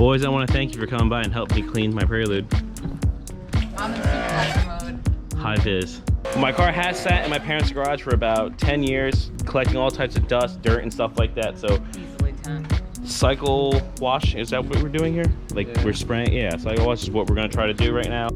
Boys, I want to thank you for coming by and helping me clean my Prelude. I'm in supervisor mode. High vis. My car has sat in my parents' garage for about 10 years, collecting all types of dust, dirt, and stuff like that. So Easily 10. cycle wash, is that what we're doing here? Like we're spraying, yeah, cycle wash is what we're gonna try to do right now.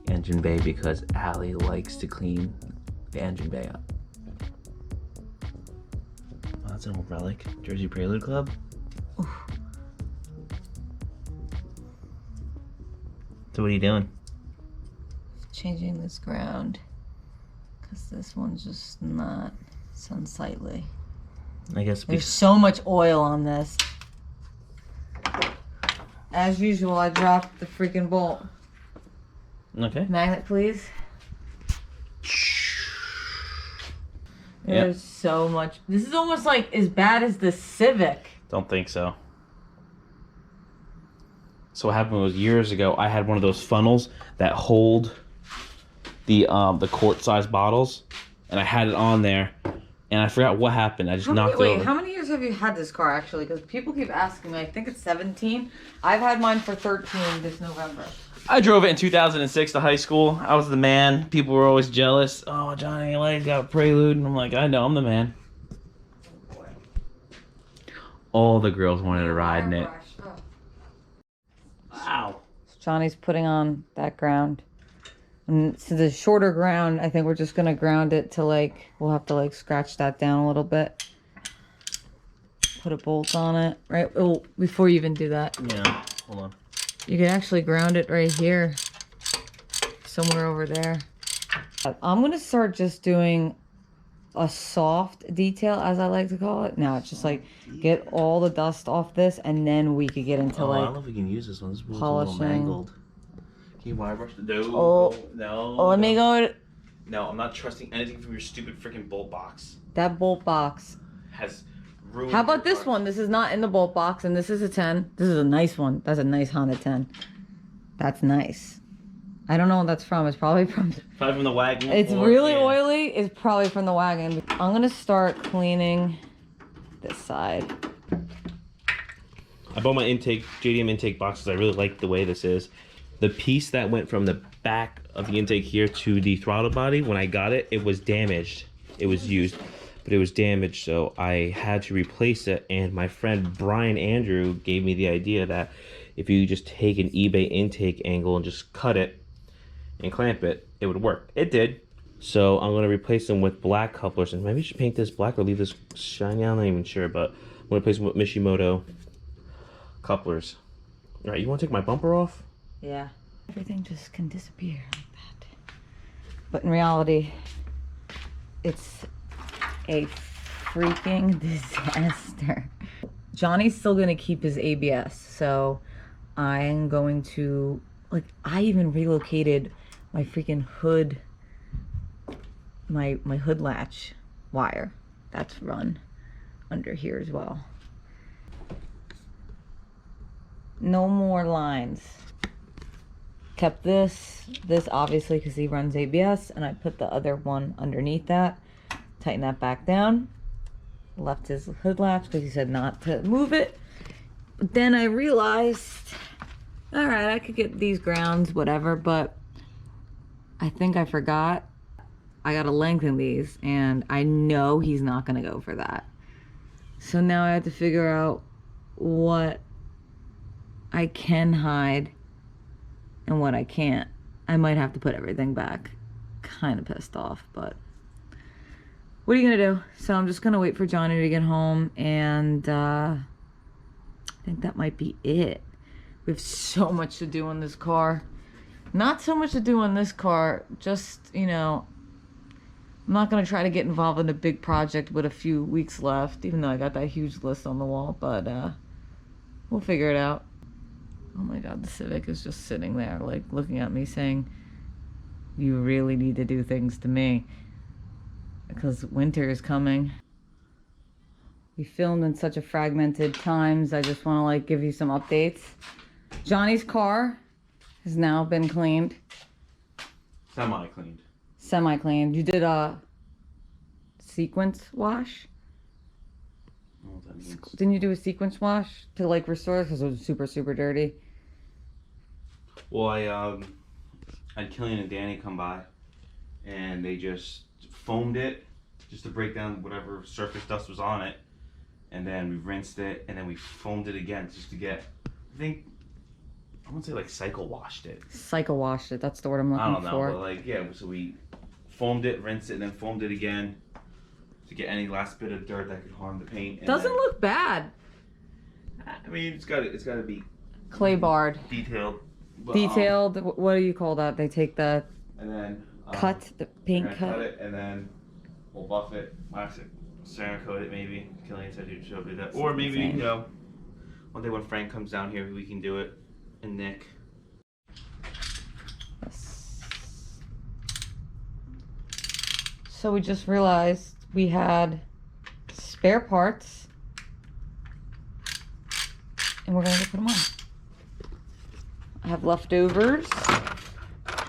Engine bay, because Allie likes to clean the engine bay up. Oh, that's an old relic. Jersey Prelude Club. Oof. So what are you doing? Changing this ground because this one's just not unsightly. I guess There's so much oil on this. As usual, I dropped the freaking bolt. Okay. Magnet, please. There's so much. This is almost like as bad as the Civic. Don't think so. So what happened was years ago, I had one of those funnels that hold the quart-sized bottles, and I had it on there, and I forgot what happened. I just knocked it over. Wait, how many years have you had this car actually? Because people keep asking me. I think it's 17. I've had mine for 13 this November. I drove it in 2006 to high school. I was the man. People were always jealous. Oh, Johnny Lane's got a Prelude. And I'm like, I know, I'm the man. All the girls wanted to ride in it. Wow. Johnny's putting on that ground. And so the shorter ground, I think we're just going to ground it to like, we'll have to like scratch that down a little bit. Put a bolt on it, right? Oh, before you even do that. Yeah, hold on. You can actually ground it right here. Somewhere over there. I'm going to start just doing a soft detail, as I like to call it. Now it's just like get all the dust off this, and then we could get into like I don't know if we can use this one. This one's polishing. a little mangled. Can you wire brush the dough? Oh, no. Oh, let me go. No, I'm not trusting anything from your stupid freaking bolt box. That bolt box Has ruined. How about your this car. one? This is not in the bolt box, and this is a 10. This is a nice one. That's a nice Honda 10. That's nice. I don't know what that's from. It's probably from the WAGON. It's really oily. It's probably from the WAGON. I'm gonna start cleaning this side. I bought my JDM intake box because I really like the way this is. The piece that went from the back of the intake here to the throttle body, when I got it, it was damaged. It was used, but it was damaged, so I had to replace it. And my friend Brian Andrew gave me the idea that if you just take an eBay intake angle and just cut it and clamp it, it would work. It did. So I'm gonna replace them with black couplers, and maybe I should paint this black or leave this shiny. I'm not even sure, but I'm gonna replace them with Mishimoto couplers. All right, you want to take my bumper off? Yeah. Everything just can disappear like that. But in reality, it's a freaking disaster. Johnny's still gonna keep his ABS, so I am going to, like, I even relocated my freaking hood, my hood latch wire. That's run under here as well. No more lines. Kept this obviously because he runs ABS, and I put the other one underneath that. Tighten that back down. Left his hood latch because he said not to move it. But then I realized, all right, I could get these grounds, whatever, but I think I forgot. I gotta lengthen these, and I know he's not gonna go for that. So now I have to figure out what I can hide and what I can't. I might have to put everything back. Kind of pissed off, but what are you gonna do? So I'm just gonna wait for Johnny to get home, and I think that might be it. We have so much to do on this car. Not so much to do on this car, just, you know, I'm not gonna try to get involved in a big project with a few weeks left, even though I got that huge list on the wall, but we'll figure it out. Oh my God, the Civic is just sitting there, like, looking at me saying, you really need to do things to me, because winter is coming. We filmed in such a fragmented times. I just want to like give you some updates. Johnny's car has now been cleaned. Semi-cleaned. Semi-cleaned. You did a sequence wash? I don't know what that means. Didn't you do a sequence wash to like restore it because it was super, super dirty? Well, I had Killian and Danny come by, and they just foamed it just to break down whatever surface dust was on it, and then we rinsed it, and then we foamed it again just to get, I wouldn't say like cycle washed it. Cycle washed it. That's the word I'm looking for. I don't know, but like, yeah, so we foamed it, rinsed it, and then foamed it again to get any last bit of dirt that could harm the paint. And doesn't look bad. I mean, it's got to be Clay barred. detailed. But, Detailed. What do you call that? They take the and then cut, the paint we're gonna cut it, and then we'll buff it, wax it, ceramic coat it maybe. Killian said he'd show me that. Or maybe, you know, one day when Frank comes down here, we can do it. And Nick. So we just realized we had spare parts, and we're gonna go put them on. I have leftovers,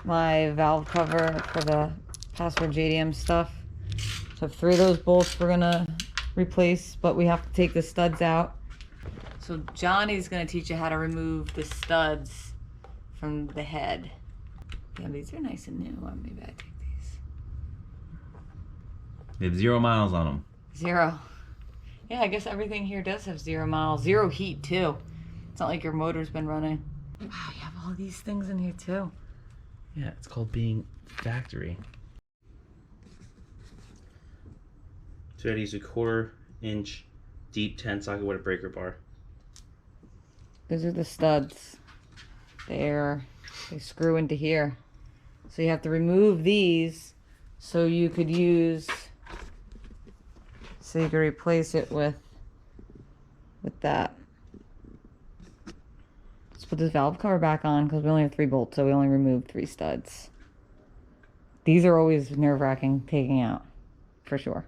my valve cover for the password JDM stuff. So I have 3 of those bolts we're gonna replace, but we have to take the studs out. So Johnny's gonna teach you how to remove the studs from the head. Yeah, these are nice and new. Maybe I take these. They have 0 miles on them. 0. Yeah, I guess everything here does have 0 miles. 0 heat too. It's not like your motor's been running. Wow, you have all these things in here too. Yeah, it's called being factory. So I use a 1/4 inch deep 10 socket with a breaker bar. Those are the studs. They screw into here. So you have to remove these so you could replace it with that. Let's put this valve cover back on because we only have 3 bolts, so we only removed 3 studs. These are always nerve-wracking taking out, for sure.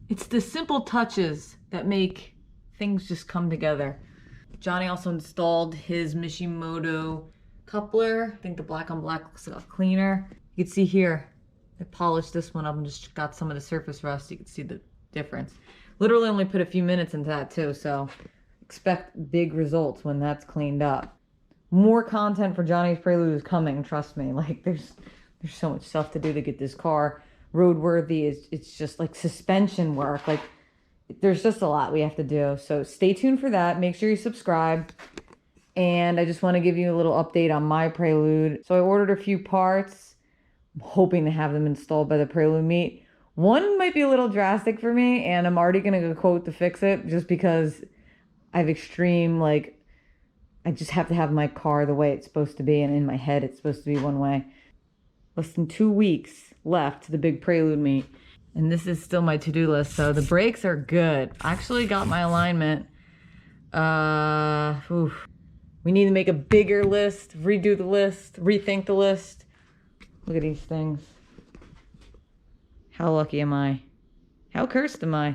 It's the simple touches that make things just come together. Johnny also installed his Mishimoto coupler. I think the black on black looks a lot cleaner. You can see here, I polished this one up and just got some of the surface rust. You can see the difference. Literally only put a few minutes into that too, so expect big results when that's cleaned up. More content for Johnny's Prelude is coming, trust me. Like there's so much stuff to do to get this car roadworthy. It's just like suspension work. Like there's just a lot we have to do. So stay tuned for that. Make sure you subscribe. And I just want to give you a little update on my Prelude. So I ordered a few parts. I'm hoping to have them installed by the Prelude meet. One might be a little drastic for me, and I'm already going to go quote to fix it just because I have extreme, like, I just have to have my car the way it's supposed to be, and in my head it's supposed to be one way. Less than 2 weeks left to the big Prelude meet. And this is still my to-do list, so the brakes are good. I actually got my alignment. We need to make a bigger list, redo the list, rethink the list. Look at these things. How lucky am I? How cursed am I?